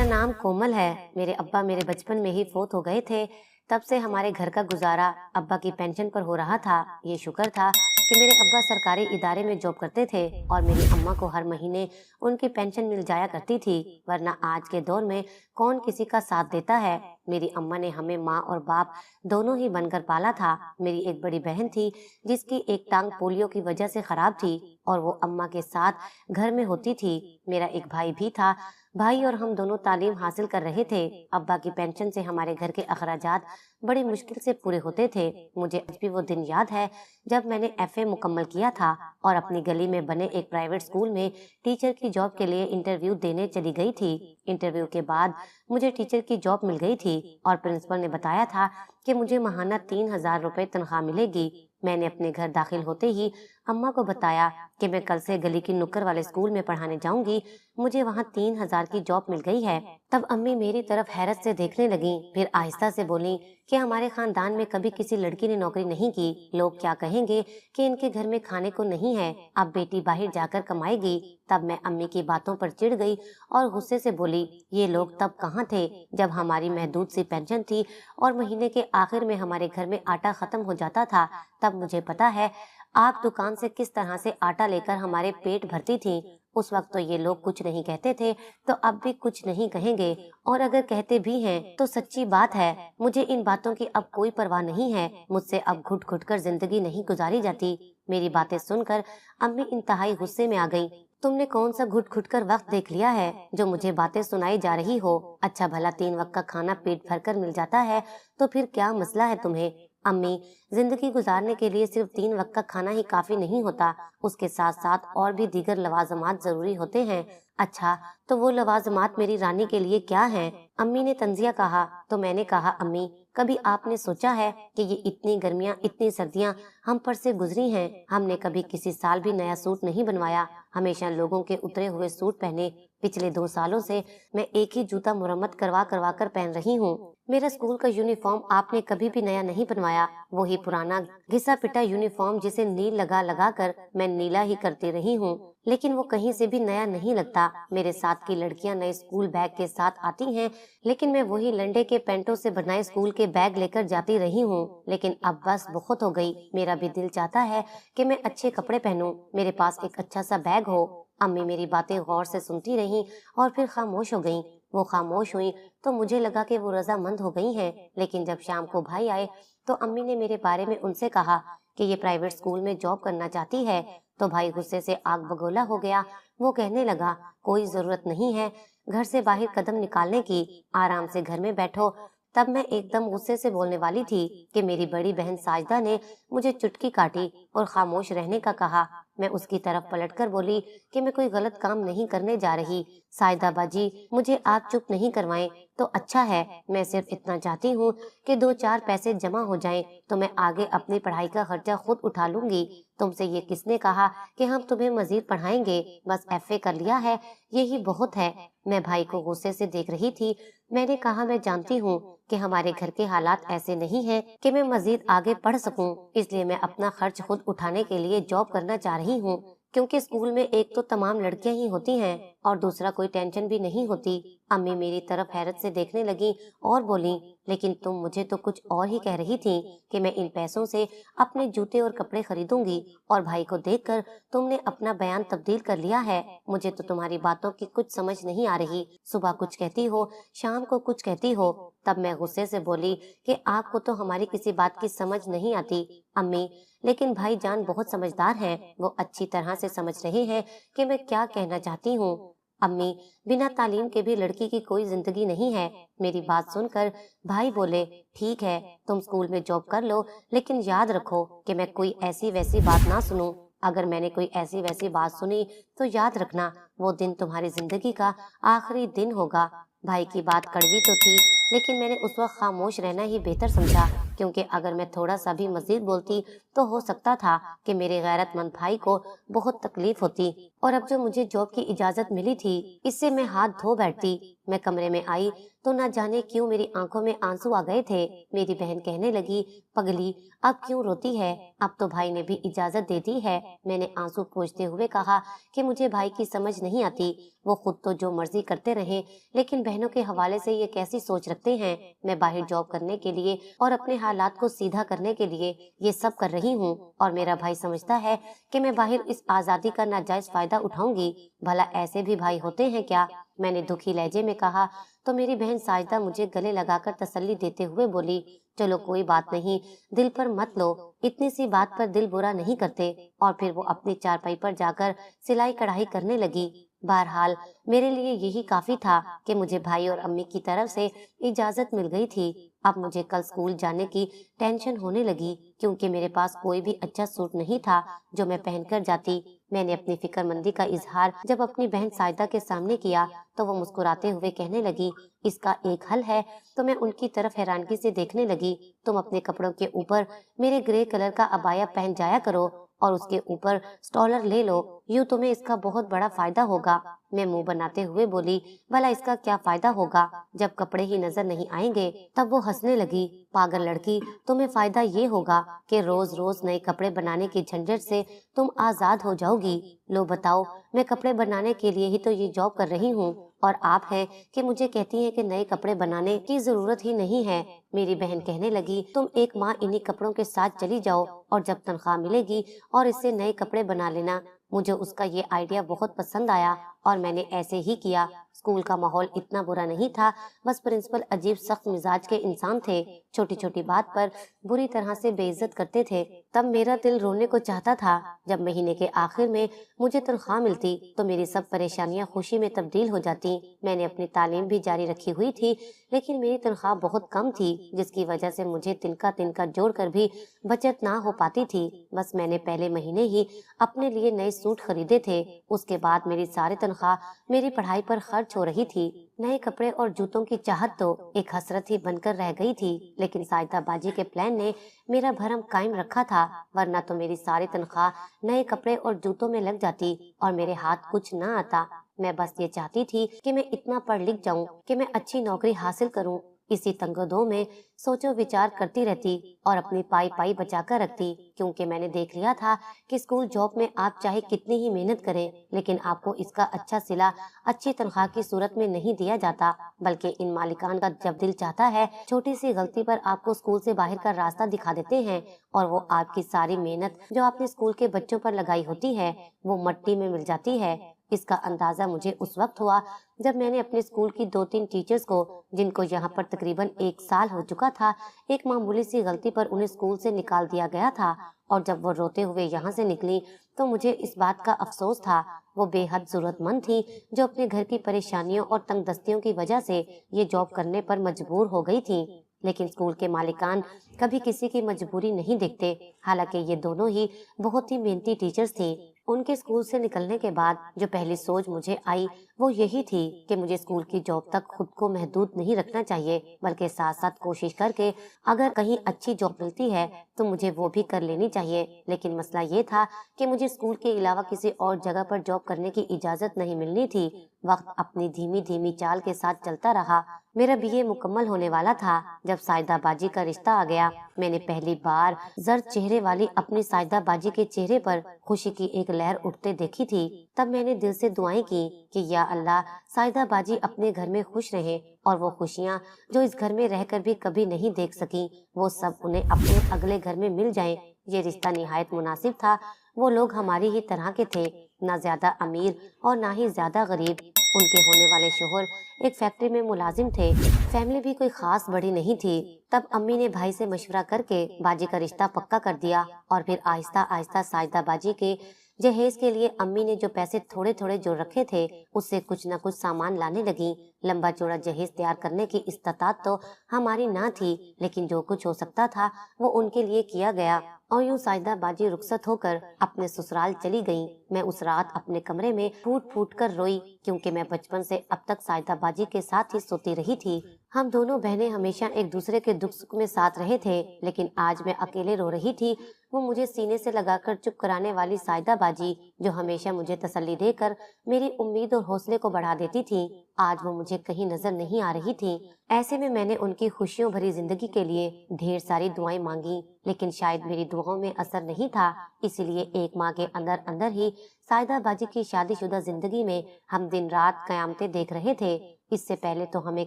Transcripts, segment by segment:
मेरा नाम कोमल है। मेरे अब्बा मेरे बचपन में ही फोत हो गए थे। तब से हमारे घर का गुजारा अब्बा की पेंशन पर हो रहा था। ये शुक्र था कि मेरे अब्बा सरकारी इदारे में जॉब करते थे और मेरी अम्मा को हर महीने उनकी पेंशन मिल जाया करती थी, वरना आज के दौर में कौन किसी का साथ देता है। मेरी अम्मा ने हमें माँ और बाप दोनों ही बनकर पाला था। मेरी एक बड़ी बहन थी जिसकी एक टांग पोलियो की वजह से खराब थी और वो अम्मा के साथ घर में होती थी। मेरा एक भाई भी था। भाई और हम दोनों तालीम हासिल कर रहे थे। अब्बा की पेंशन से हमारे घर के अखराजात बड़ी मुश्किल से पूरे होते थे। मुझे आज भी वो दिन याद है जब मैंने एफए मुकम्मल किया था और अपनी गली में बने एक प्राइवेट स्कूल में टीचर की जॉब के लिए इंटरव्यू देने चली गई थी। इंटरव्यू के बाद मुझे टीचर की जॉब मिल गई थी और प्रिंसिपल ने बताया था कि मुझे माहाना 3,000 रुपए तनख्वाह मिलेगी। मैंने अपने घर दाखिल होते ही अम्मा को बताया कि मैं कल से गली की नुक्कड़ वाले स्कूल में पढ़ाने जाऊंगी, मुझे वहाँ 3,000 की जॉब मिल गई है। तब अम्मी मेरी तरफ हैरत से देखने लगी, फिर आहिस्ता से बोली कि हमारे खानदान में कभी किसी लड़की ने नौकरी नहीं की, लोग क्या कहेंगे कि इनके घर में खाने को नहीं है, अब बेटी बाहर जाकर कमाएगी। तब मैं अम्मी की बातों पर चिढ़ गई और गुस्से से बोली, ये लोग तब कहाँ थे जब हमारी महदूद सी पेंशन थी और महीने के आखिर में हमारे घर में आटा खत्म हो जाता था। तब मुझे पता है आप दुकान से किस तरह से आटा लेकर हमारे पेट भरती थी। उस वक्त तो ये लोग कुछ नहीं कहते थे, तो अब भी कुछ नहीं कहेंगे, और अगर कहते भी हैं तो सच्ची बात है। मुझे इन बातों की अब कोई परवाह नहीं है। मुझसे अब घुट घुट कर जिंदगी नहीं गुजारी जाती। मेरी बातें सुनकर अम्मी इंतहाई गुस्से में आ गई। तुमने कौन सा घुट घुट कर वक्त देख लिया है जो मुझे बातें सुनाई जा रही हो? अच्छा भला 3 वक्त का खाना पेट भर कर मिल जाता है तो फिर क्या मसला है तुम्हें? अम्मी, जिंदगी गुजारने के लिए सिर्फ 3 वक्त का खाना ही काफी नहीं होता, उसके साथ साथ और भी दीगर लवाजमात जरूरी होते हैं। अच्छा, तो वो लवाजमात मेरी रानी के लिए क्या हैं? अम्मी ने तंजिया कहा। तो मैंने कहा, अम्मी, कभी आपने सोचा है कि ये इतनी गर्मियाँ इतनी सर्दियाँ हम पर से गुजरी हैं? हमने कभी किसी साल भी नया सूट नहीं बनवाया, हमेशा लोगों के उतरे हुए सूट पहने। पिछले 2 सालों से मैं एक ही जूता मुरम्मत करवा करवा कर पहन रही हूँ। मेरा स्कूल का यूनिफॉर्म आपने कभी भी नया नहीं बनवाया, वही पुराना घिसा पिटा यूनिफॉर्म जिसे नील लगा लगा कर मैं नीला ही करती रही हूँ, लेकिन वो कहीं से भी नया नहीं लगता। मेरे साथ की लड़कियां नए स्कूल बैग के साथ आती हैं, लेकिन मैं वही लंडे के पेंटों से बनाए स्कूल के बैग लेकर जाती रही हूँ। लेकिन अब बस बहुत हो गई। मेरा भी दिल चाहता है कि मैं अच्छे कपड़े पहनूं, मेरे पास एक अच्छा सा बैग हो। अम्मी मेरी बातें गौर से सुनती रहीं और फिर खामोश हो गईं। वो खामोश हुई तो मुझे लगा कि वो रजामंद हो गई हैं, लेकिन जब शाम को भाई आए तो अम्मी ने मेरे बारे में उनसे कहा कि ये प्राइवेट स्कूल में जॉब करना चाहती है, तो भाई गुस्से से आग बगोला हो गया। वो कहने लगा, कोई जरूरत नहीं है घर से बाहर कदम निकालने की, आराम से घर में बैठो। तब मैं एकदम गुस्से से बोलने वाली थी कि मेरी बड़ी बहन साजदा ने मुझे चुटकी काटी और खामोश रहने का कहा। मैं उसकी तरफ पलटकर बोली कि मैं कोई गलत काम नहीं करने जा रही। साजदा बाजी, मुझे आप चुप नहीं करवाएं तो अच्छा है। मैं सिर्फ इतना चाहती हूँ कि 2-4 पैसे जमा हो जाएं तो मैं आगे अपनी पढ़ाई का खर्चा खुद उठा लूंगी। तुमसे ये किसने कहा कि हम तुम्हें मजीद पढ़ाएंगे? बस एफए कर लिया है, यही बहुत है। मैं भाई को गुस्से से देख रही थी। मैंने कहा, मैं जानती हूँ कि हमारे घर के हालात ऐसे नहीं हैं कि मैं मजीद आगे पढ़ सकूं, इसलिए मैं अपना खर्च खुद उठाने के लिए जॉब करना चाह रही हूँ, क्योंकि स्कूल में एक तो तमाम लड़कियां ही होती हैं और दूसरा कोई टेंशन भी नहीं होती। अम्मी मेरी तरफ हैरत से देखने लगी और बोली, लेकिन तुम मुझे तो कुछ और ही कह रही थी कि मैं इन पैसों से अपने जूते और कपड़े खरीदूंगी, और भाई को देखकर तुमने अपना बयान तब्दील कर लिया है। मुझे तो तुम्हारी बातों की कुछ समझ नहीं आ रही, सुबह कुछ कहती हो, शाम को कुछ कहती हो। तब मैं गुस्से से बोली कि आपको तो हमारी किसी बात की समझ नहीं आती अम्मी, लेकिन भाई जान बहुत समझदार हैं, वो अच्छी तरह से समझ रहे हैं कि मैं क्या कहना चाहती हूँ। अम्मी, बिना तालीम के भी लड़की की कोई जिंदगी नहीं है। मेरी बात सुनकर भाई बोले, ठीक है तुम स्कूल में जॉब कर लो, लेकिन याद रखो कि मैं कोई ऐसी वैसी बात ना सुनूं। अगर मैंने कोई ऐसी वैसी बात सुनी तो याद रखना वो दिन तुम्हारी जिंदगी का आखिरी दिन होगा। भाई की बात कड़वी तो थी, लेकिन मैंने उस वक्त खामोश रहना ही बेहतर समझा, क्योंकि अगर मैं थोड़ा सा भी मजीद बोलती तो हो सकता था कि मेरे गैरतमंद भाई को बहुत तकलीफ होती। और अब जो मुझे जॉब की इजाजत मिली थी, इससे मैं हाथ धो बैठती। मैं कमरे में आई तो न जाने क्यों मेरी आंखों में आंसू आ गए थे। मेरी बहन कहने लगी, पगली अब क्यों रोती है, अब तो भाई ने भी इजाजत दे दी है। मैंने आंसू पोंछते हुए कहा कि मुझे भाई की समझ नहीं आती, वो खुद तो जो मर्जी करते रहे, लेकिन बहनों के हवाले से ये कैसी सोच रखते हैं। मैं बाहर जॉब करने के लिए और अपने हालात को सीधा करने के लिए ये सब कर रही हूँ, और मेरा भाई समझता है कि मैं बाहर इस आजादी का नाजायज फायदा उठाऊंगी। भला ऐसे भी भाई होते हैं क्या? मैंने दुखी लहजे में कहा। तो मेरी बहन साजिदा मुझे गले लगाकर तसल्ली देते हुए बोली, चलो कोई बात नहीं, दिल पर मत लो, इतनी सी बात पर दिल बुरा नहीं करते। और फिर वो अपनी चारपाई पर जाकर सिलाई कढ़ाई करने लगी। बहरहाल मेरे लिए यही काफी था कि मुझे भाई और अम्मी की तरफ से इजाजत मिल गई थी। अब मुझे कल स्कूल जाने की टेंशन होने लगी, क्योंकि मेरे पास कोई भी अच्छा सूट नहीं था जो मैं पहनकर जाती। मैंने अपनी फिक्रमंदी का इजहार जब अपनी बहन साजिदा के सामने किया तो वो मुस्कुराते हुए कहने लगी, इसका एक हल है। तो मैं उनकी तरफ हैरानगी से देखने लगी। तुम अपने कपड़ों के ऊपर मेरे ग्रे कलर का अबाया पहन जाया करो और उसके ऊपर स्टॉलर ले लो, यूं तुम्हें इसका बहुत बड़ा फायदा होगा। मैं मुंह बनाते हुए बोली, भला इसका क्या फायदा होगा, जब कपड़े ही नजर नहीं आएंगे। तब वो हंसने लगी, पागल लड़की, तुम्हें फायदा ये होगा कि रोज रोज नए कपड़े बनाने की झंझट से तुम आजाद हो जाओगी। लो बताओ, मैं कपड़े बनाने के लिए ही तो ये जॉब कर रही हूँ, और आप हैं कि मुझे कहती हैं कि नए कपड़े बनाने की जरूरत ही नहीं है। मेरी बहन कहने लगी, तुम एक माह इन्हीं कपड़ों के साथ चली जाओ और जब तनख्वाह मिलेगी और इससे नए कपड़े बना लेना। मुझे उसका ये आइडिया बहुत पसंद आया और मैंने ऐसे ही किया। स्कूल का माहौल इतना बुरा नहीं था, बस प्रिंसिपल अजीब सख्त मिजाज के इंसान थे, छोटी छोटी बात पर बुरी तरह से बेइज्जत करते थे। तब मेरा दिल रोने को चाहता था। जब महीने के आखिर में मुझे तनख्वाह मिलती तो मेरी सब परेशानियां खुशी में तब्दील हो जाती। मैंने अपनी तालीम भी जारी रखी हुई थी, लेकिन मेरी तनख्वाह बहुत कम थी, जिसकी वजह से मुझे तिनका जोड़ कर भी बचत ना हो पाती थी। बस मैंने पहले महीने ही अपने लिए नए सूट खरीदे थे, उसके बाद मेरी सारी तनख्वाह मेरी पढ़ाई पर खर्च हो रही थी। नए कपड़े और जूतों की चाहत तो एक हसरत ही बनकर रह गई थी, लेकिन साजिदा बाजी के प्लान ने मेरा भरम कायम रखा था, वरना तो मेरी सारी तनख्वाह नए कपड़े और जूतों में लग जाती और मेरे हाथ कुछ न आता। मैं बस ये चाहती थी कि मैं इतना पढ़ लिख जाऊं कि मैं अच्छी नौकरी हासिल करूं। इसी तंगदो में सोचो विचार करती रहती और अपनी पाई पाई बचा कर रखती, क्योंकि मैंने देख लिया था कि स्कूल जॉब में आप चाहे कितनी ही मेहनत करें, लेकिन आपको इसका अच्छा सिला अच्छी तनख्वाह की सूरत में नहीं दिया जाता, बल्कि इन मालिकान का जब दिल चाहता है छोटी सी गलती पर आपको स्कूल से बाहर का रास्ता दिखा देते हैं, और वो आपकी सारी मेहनत जो आपने स्कूल के बच्चों पर लगाई होती है वो मट्टी में मिल जाती है। इसका अंदाजा मुझे उस वक्त हुआ जब मैंने अपने स्कूल की 2-3 टीचर्स को, जिनको यहाँ पर तकरीबन 1 साल हो चुका था, एक मामूली सी गलती पर उन्हें स्कूल से निकाल दिया गया था, और जब वो रोते हुए यहाँ से निकली तो मुझे इस बात का अफसोस था। वो बेहद जरूरतमंद थी जो अपने घर की परेशानियों और तंगदस्तियों की वजह से ये जॉब करने पर मजबूर हो गई थी, लेकिन स्कूल के मालिकान कभी किसी की मजबूरी नहीं देखते। हालांकि ये दोनों ही बहुत ही मेहनती टीचर्स थी। उनके स्कूल से निकलने के बाद जो पहली सोच मुझे आई वो यही थी कि मुझे स्कूल की जॉब तक खुद को महदूद नहीं रखना चाहिए, बल्कि साथ साथ कोशिश करके अगर कहीं अच्छी जॉब मिलती है तो मुझे वो भी कर लेनी चाहिए। लेकिन मसला ये था कि मुझे स्कूल के अलावा किसी और जगह पर जॉब करने की इजाजत नहीं मिलनी थी। वक्त अपनी धीमी धीमी चाल के साथ चलता रहा। मेरा बीए मुकम्मल होने वाला था जब साजिदा बाजी का रिश्ता आ गया। मैंने पहली बार जर्द चेहरे वाली अपनी साजिदा बाजी के चेहरे पर खुशी की एक लहर उठते देखी थी। तब मैंने दिल से दुआएं की कि या अल्लाह, साजिदा बाजी अपने घर में खुश रहे और वो खुशियाँ जो इस घर में रहकर भी कभी नहीं देख सकी वो सब उन्हें अपने अगले घर में मिल जाएं। ये रिश्ता निहायत मुनासिब था। वो लोग हमारी ही तरह के थे, ना ज्यादा अमीर और ना ही ज्यादा गरीब। उनके होने वाले शोहर एक फैक्ट्री में मुलाजिम थे। फैमिली भी कोई खास बड़ी नहीं थी। तब अम्मी ने भाई से मशवरा करके बाजी का रिश्ता पक्का कर दिया, और फिर आहिस्ता आहिस्ता साजिदा बाजी के जहेज के लिए अम्मी ने जो पैसे थोड़े थोड़े जोड़ रखे थे उससे कुछ न कुछ सामान लाने लगी। लंबा चौड़ा जहेज तैयार करने की इस्तात तो हमारी ना थी, लेकिन जो कुछ हो सकता था वो उनके लिए किया गया, और यूं साइदा बाजी रुखसत होकर अपने ससुराल चली गईं। मैं उस रात अपने कमरे में फूट फूट कर रोई, क्योंकि मैं बचपन से अब तक साइदा बाजी के साथ ही सोती रही थी। हम दोनों बहनें हमेशा एक दूसरे के दुख सुख में साथ रहे थे, लेकिन आज मैं अकेले रो रही थी। वो मुझे सीने से लगाकर चुप कराने वाली साइदा बाजी, जो हमेशा मुझे तसल्ली देकर मेरी उम्मीद और हौसले को बढ़ा देती थी, आज वो मुझे कहीं नजर नहीं आ रही थी। ऐसे में मैंने उनकी खुशियों भरी जिंदगी के लिए ढेर सारी दुआएं मांगी, लेकिन शायद मेरी दुआओं में असर नहीं था। इसीलिए एक माह के अंदर अंदर ही साइदा बाजी की शादीशुदा जिंदगी में हम दिन रात कयामतें देख रहे थे। इससे पहले तो हमें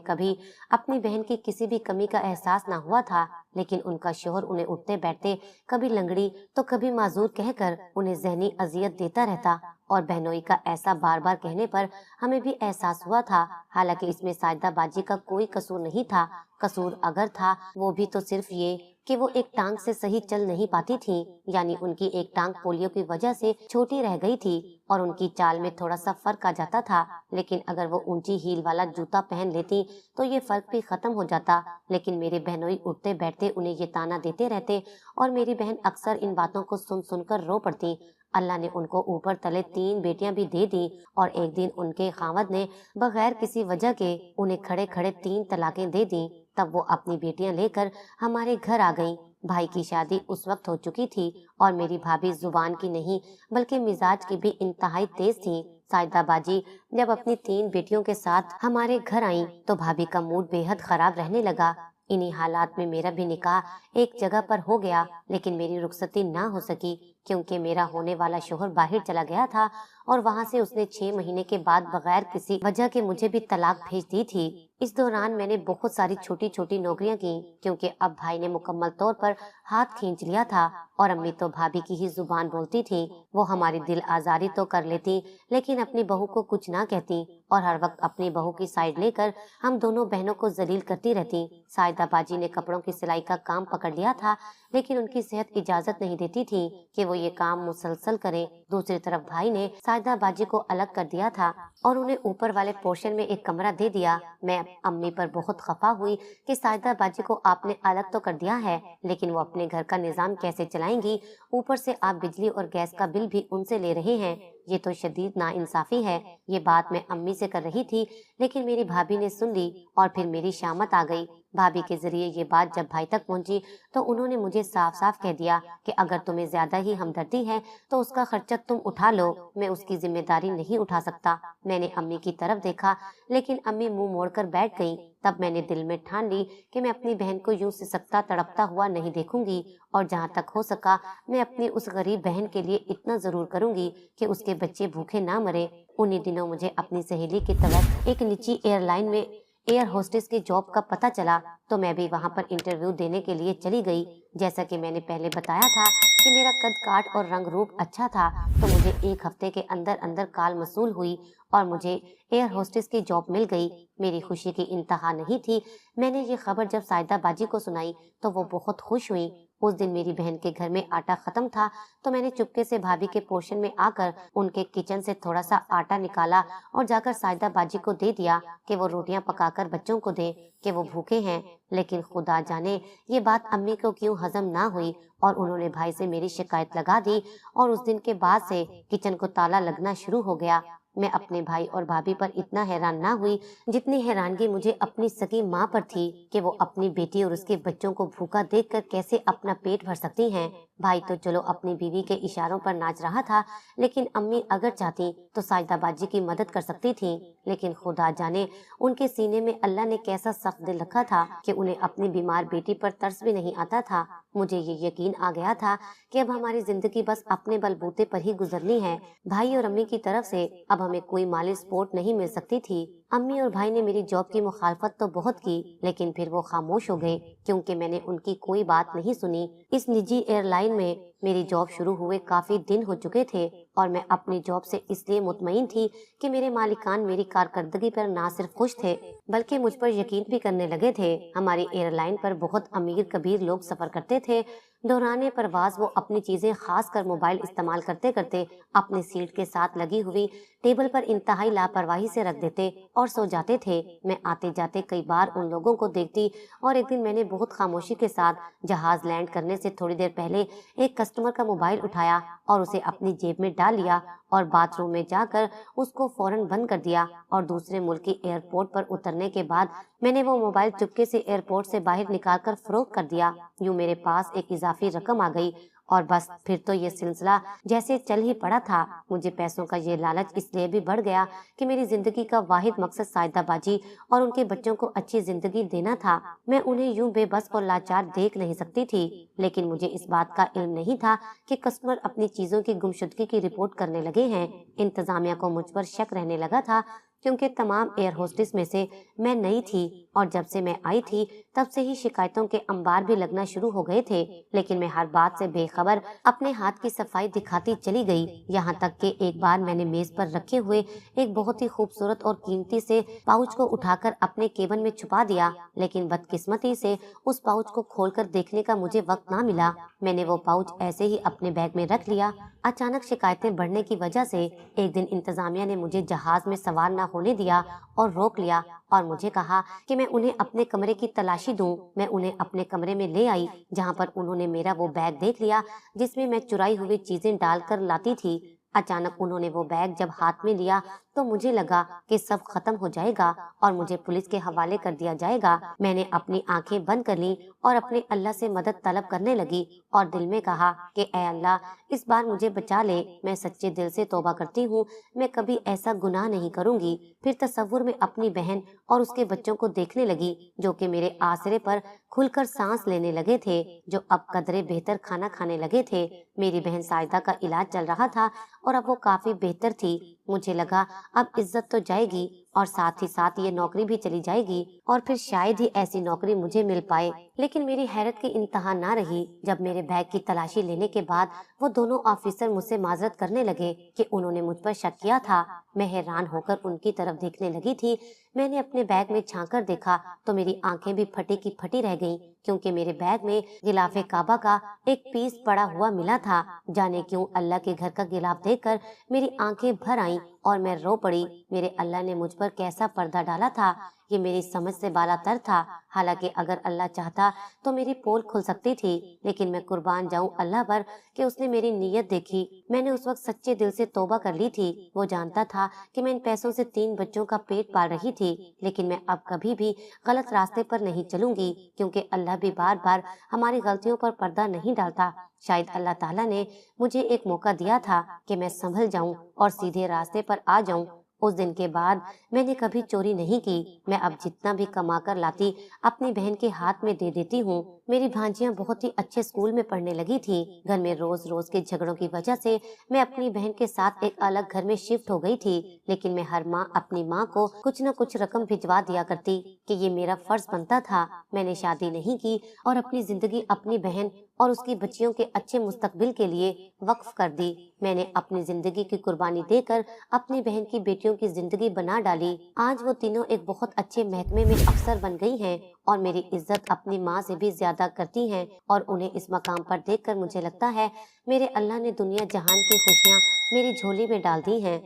कभी अपनी बहन की किसी भी कमी का एहसास ना हुआ था, लेकिन उनका शोहर उन्हें उठते बैठते कभी लंगड़ी तो कभी माजूर कहकर उन्हें जहनी अजियत देता रहता, और बहनोई का ऐसा बार बार कहने पर हमें भी एहसास हुआ था। हालांकि इसमें साइदा बाजी का कोई कसूर नहीं था। कसूर अगर था, वो भी तो सिर्फ ये कि वो एक टांग से सही चल नहीं पाती थी, यानी उनकी एक टांग पोलियो की वजह से छोटी रह गई थी और उनकी चाल में थोड़ा सा फर्क आ जाता था। लेकिन अगर वो ऊंची हील वाला जूता पहन लेती तो ये फर्क भी खत्म हो जाता। लेकिन मेरे बहनोई उठते बैठते उन्हें ये ताना देते रहते, और मेरी बहन अक्सर इन बातों को सुन सुनकर रो पड़ती। अल्लाह ने उनको ऊपर तले 3 बेटियां भी दे दी, और एक दिन उनके खावद ने बगैर किसी वजह के उन्हें खड़े खड़े 3 तलाकें दे दी। तब वो अपनी बेटियां लेकर हमारे घर आ गईं। भाई की शादी उस वक्त हो चुकी थी, और मेरी भाभी जुबान की नहीं बल्कि मिजाज की भी इंतहाई तेज थी। साइदा बाजी जब अपनी 3 बेटियों के साथ हमारे घर आईं तो भाभी का मूड बेहद खराब रहने लगा। इन्हीं हालात में मेरा भी निकाह एक जगह पर हो गया, लेकिन मेरी रुखसती ना हो सकी, क्योंकि मेरा होने वाला शोहर बाहर चला गया था, और वहाँ से उसने 6 महीने के बाद बगैर किसी वजह के मुझे भी तलाक भेज दी थी। इस दौरान मैंने बहुत सारी छोटी छोटी नौकरियां की, क्योंकि अब भाई ने मुकम्मल तौर पर हाथ खींच लिया था, और अम्मी तो भाभी की ही जुबान बोलती थी। वो हमारी दिल आजारी तो कर लेती, लेकिन अपनी बहू को कुछ ना कहती, और हर वक्त अपनी बहू की साइड लेकर हम दोनों बहनों को जलील करती रहती। साइदा बाजी ने कपड़ों की सिलाई का काम पकड़ लिया था, लेकिन उनकी सेहत इजाजत नहीं देती थी कि वो ये काम मुसलसल करे। दूसरी तरफ भाई ने साइदा बाजी को अलग कर दिया था और उन्हें ऊपर वाले पोर्शन में एक कमरा दे दिया। मैं अम्मी पर बहुत खफा हुई कि साइदा बाजी को आपने अलग तो कर दिया है, लेकिन वो अपने घर का निजाम कैसे चलाएंगी? ऊपर से आप बिजली और गैस का बिल भी उनसे ले रहे हैं। ये तो शदीद नाइंसाफी है। ये बात मैं अम्मी से कर रही थी, लेकिन मेरी भाभी ने सुन ली, और फिर मेरी शामत आ गई। भाभी के जरिए ये बात जब भाई तक पहुंची तो उन्होंने मुझे साफ साफ कह दिया कि अगर तुम्हें ज्यादा ही हमदर्दी है तो उसका खर्चा तुम उठा लो, मैं उसकी जिम्मेदारी नहीं उठा सकता। मैंने अम्मी की तरफ देखा, लेकिन अम्मी मुंह मोड़कर बैठ गईं। तब मैंने दिल में ठान ली कि मैं अपनी बहन को यूं सिसकता तड़पता हुआ नहीं देखूंगी, और जहाँ तक हो सका मैं अपनी उस गरीब बहन के लिए इतना जरूर करूंगी कि उसके बच्चे भूखे ना मरे। उन्हीं दिनों मुझे अपनी सहेली की तरफ एक निजी एयरलाइन में एयर होस्टेस की जॉब का पता चला, तो मैं भी वहां पर इंटरव्यू देने के लिए चली गई। जैसा कि मैंने पहले बताया था कि मेरा कद काठ और रंग रूप अच्छा था, तो मुझे 1 हफ्ते के अंदर अंदर कॉल मसूल हुई और मुझे एयर होस्टेस की जॉब मिल गई। मेरी खुशी की इंतहा नहीं थी। मैंने ये खबर जब साइदा बाजी को सुनाई तो वो बहुत खुश हुई। उस दिन मेरी बहन के घर में आटा खत्म था, तो मैंने चुपके से भाभी के पोर्शन में आकर उनके किचन से थोड़ा सा आटा निकाला और जाकर साइदा बाजी को दे दिया कि वो रोटियां पकाकर बच्चों को दे, कि वो भूखे हैं। लेकिन खुदा जाने ये बात अम्मी को क्यों हजम ना हुई, और उन्होंने भाई से मेरी शिकायत लगा दी, और उस दिन के बाद से किचन को ताला लगना शुरू हो गया। मैं अपने भाई और भाभी पर इतना हैरान ना हुई जितनी हैरानगी मुझे अपनी सगी माँ पर थी कि वो अपनी बेटी और उसके बच्चों को भूखा देखकर कैसे अपना पेट भर सकती हैं। भाई तो चलो अपनी बीवी के इशारों पर नाच रहा था, लेकिन अम्मी अगर चाहती तो साइदा बाजी की मदद कर सकती थी। लेकिन खुदा जाने उनके सीने में अल्लाह ने कैसा सख्त दिल रखा था कि उन्हें अपनी बीमार बेटी पर तरस भी नहीं आता था। मुझे ये यकीन आ गया था कि अब हमारी जिंदगी बस अपने बलबूते पर ही गुजरनी है। भाई और अम्मी की तरफ से अब हमें कोई माली सपोर्ट नहीं मिल सकती थी। अम्मी और भाई ने मेरी जॉब की मुखालफत तो बहुत की, लेकिन फिर वो खामोश हो गए क्योंकि मैंने उनकी कोई बात नहीं सुनी। इस निजी एयरलाइन में मेरी जॉब शुरू हुए काफी दिन हो चुके थे, और मैं अपनी जॉब से इसलिए मुतमईन थी कि मेरे मालिकान मेरी कारकर्दगी पर ना सिर्फ खुश थे बल्कि मुझ पर यकीन भी करने लगे थे। हमारी एयरलाइन पर बहुत अमीर कबीर लोग सफर करते थे, दौरान परवाज वो अपनी चीजें खास कर मोबाइल इस्तेमाल करते करते अपनी सीट के साथ लगी हुई टेबल पर इंतहाई लापरवाही से रख देते और सो जाते थे। मैं आते जाते कई बार उन लोगों को देखती और एक दिन मैंने बहुत खामोशी के साथ जहाज लैंड करने से थोड़ी देर पहले एक कस्टमर का मोबाइल उठाया और उसे अपनी जेब में डाल लिया और बाथरूम में जाकर उसको फौरन बंद कर दिया। और दूसरे मुल्क की एयरपोर्ट पर उतरने के बाद मैंने वो मोबाइल चुपके से एयरपोर्ट से बाहर निकालकर फरोख्त कर दिया। यूं मेरे पास एक इजाफी रकम आ गई और बस फिर तो ये सिलसिला जैसे चल ही पड़ा था। मुझे पैसों का ये लालच इसलिए भी बढ़ गया कि मेरी जिंदगी का वाहिद मकसद साइदाबाजी और उनके बच्चों को अच्छी जिंदगी देना था। मैं उन्हें यूं बेबस और लाचार देख नहीं सकती थी, लेकिन मुझे इस बात का इल्म नहीं था कि कस्टमर अपनी चीजों की गुमशुदगी की रिपोर्ट करने लगे हैं। इंतजामिया को मुझ पर शक रहने लगा था क्योंकि तमाम एयर होस्टेस में से मैं नई थी और जब से मैं आई थी तब से ही शिकायतों के अंबार भी लगना शुरू हो गए थे। लेकिन मैं हर बात से बेखबर अपने हाथ की सफाई दिखाती चली गई, यहाँ तक कि एक बार मैंने मेज पर रखे हुए एक बहुत ही खूबसूरत और कीमती से पाउच को उठाकर अपने केबिन में छुपा दिया। लेकिन बदकिस्मती से उस पाउच को खोलकर देखने का मुझे वक्त ना मिला। मैंने वो पाउच ऐसे ही अपने बैग में रख लिया। अचानक शिकायतें बढ़ने की वजह से एक दिन इंतजामिया ने मुझे जहाज में सवार न होने दिया और रोक लिया और मुझे कहा कि मैं उन्हें अपने कमरे की तलाशी दूं। मैं उन्हें अपने कमरे में ले आई, जहां पर उन्होंने मेरा वो बैग देख लिया जिसमें मैं चुराई हुई चीजें डालकर लाती थी। अचानक उन्होंने वो बैग जब हाथ में लिया तो मुझे लगा कि सब खत्म हो जाएगा और मुझे पुलिस के हवाले कर दिया जाएगा। मैंने अपनी आंखें बंद कर ली और अपने अल्लाह से मदद तलब करने लगी और दिल में कहा कि ऐ अल्लाह, इस बार मुझे बचा ले। मैं सच्चे दिल से तौबा करती हूँ, मैं कभी ऐसा गुनाह नहीं करूंगी। फिर तसव्वुर में अपनी बहन और उसके बच्चों को देखने लगी जो कि मेरे आसरे पर खुलकर सांस लेने लगे थे, जो अब कदरे बेहतर खाना खाने लगे थे। मेरी बहन साजिदा का इलाज चल रहा था और अब वो काफी बेहतर थी। मुझे लगा अब इज्जत तो जाएगी और साथ ही साथ ये नौकरी भी चली जाएगी और फिर शायद ही ऐसी नौकरी मुझे मिल पाए। लेकिन मेरी हैरत की इंतहा ना रही जब मेरे बैग की तलाशी लेने के बाद वो दोनों ऑफिसर मुझसे माजरत करने लगे कि उन्होंने मुझ पर शक किया था। मैं हैरान होकर उनकी तरफ देखने लगी थी। मैंने अपने बैग में झांक कर देखा तो मेरी आंखें भी फटी की फटी रह गईं, क्योंकि मेरे बैग में गिलाफे काबा का एक पीस पड़ा हुआ मिला था। जाने क्यों अल्लाह के घर का गिलाफ देखकर मेरी आंखें भर आईं और मैं रो पड़ी। मेरे अल्लाह ने मुझ पर कैसा पर्दा डाला था, ये मेरी समझ से बालातर था। हालांकि अगर अल्लाह चाहता तो मेरी पोल खुल सकती थी, लेकिन मैं कुर्बान जाऊं अल्लाह पर कि उसने मेरी नीयत देखी। मैंने उस वक्त सच्चे दिल से तौबा कर ली थी। वो जानता था कि मैं इन पैसों से 3 बच्चों का पेट पाल रही थी, लेकिन मैं अब कभी भी गलत रास्ते पर नहीं चलूंगी, क्योंकि अल्लाह भी बार बार हमारी गलतियों पर पर्दा नहीं डालता। शायद अल्लाह ताला ने मुझे एक मौका दिया था कि मैं संभल जाऊं और सीधे रास्ते पर आ जाऊं। उस दिन के बाद मैंने कभी चोरी नहीं की। मैं अब जितना भी कमा कर लाती अपनी बहन के हाथ में दे देती हूँ। मेरी भांजियां बहुत ही अच्छे स्कूल में पढ़ने लगी थी। घर में रोज रोज के झगड़ों की वजह से मैं अपनी बहन के साथ एक अलग घर में शिफ्ट हो गई थी, लेकिन मैं हर माह अपनी माँ को कुछ न कुछ रकम भिजवा दिया करती कि ये मेरा फर्ज बनता था। मैंने शादी नहीं की और अपनी जिंदगी अपनी बहन और उसकी बच्चियों के अच्छे मुस्तकबिल के लिए वक्फ कर दी। मैंने अपनी जिंदगी की कुर्बानी देकर अपनी बहन की बेटियों की जिंदगी बना डाली। आज वो तीनों एक बहुत अच्छे महकमे में अफसर बन गई हैं और मेरी इज्जत अपनी माँ से भी ज्यादा करती हैं, और उन्हें इस मकाम पर देखकर मुझे लगता है मेरे अल्लाह ने दुनिया जहान की खुशियाँ मेरी झोली में डाल दी हैं।